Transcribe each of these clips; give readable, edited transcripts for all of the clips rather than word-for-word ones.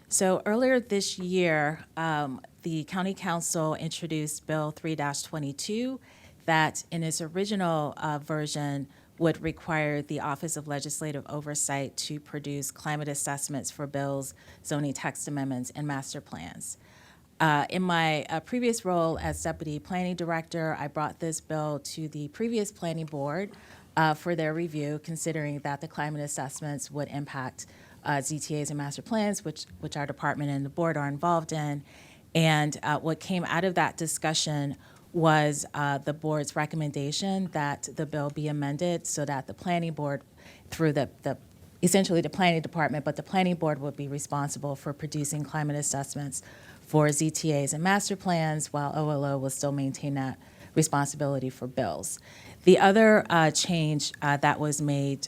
So earlier this year, the County Council introduced Bill 3-22 that in its original version would require the Office of Legislative Oversight to produce climate assessments for bills, zoning text amendments, and master plans. In my previous role as Deputy Planning Director, I brought this bill to the previous Planning Board for their review, considering that the climate assessments would impact ZTAs and master plans, which our department and the board are involved in. And what came out of that discussion was the board's recommendation that the bill be amended so that the planning board, through essentially the planning department, but the planning board would be responsible for producing climate assessments for ZTAs and master plans, while OLO will still maintain that responsibility for bills. The other change that was made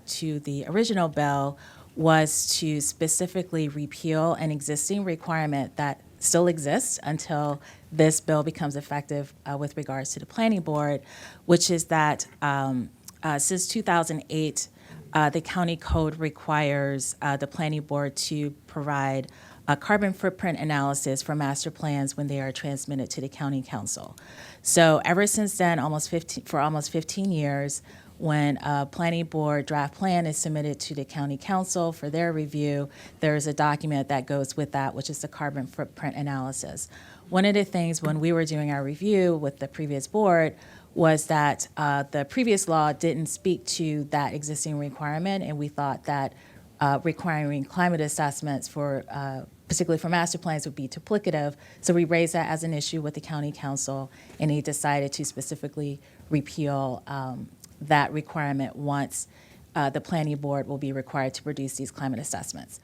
to the original bill was to specifically repeal an existing requirement that still exists until this bill becomes effective with regards to the planning board, which is that since 2008, the county code requires the planning board to provide a carbon footprint analysis for master plans when they are transmitted to the county council. So ever since then, for almost 15 years, when a planning board draft plan is submitted to the county council for their review, there is a document that goes with that, which is the carbon footprint analysis. One of the things when we were doing our review with the previous board was that the previous law didn't speak to that existing requirement, and we thought that requiring climate assessments for particularly for master plans would be duplicative. So we raised that as an issue with the county council, and he decided to specifically repeal that requirement once the planning board will be required to produce these climate assessments.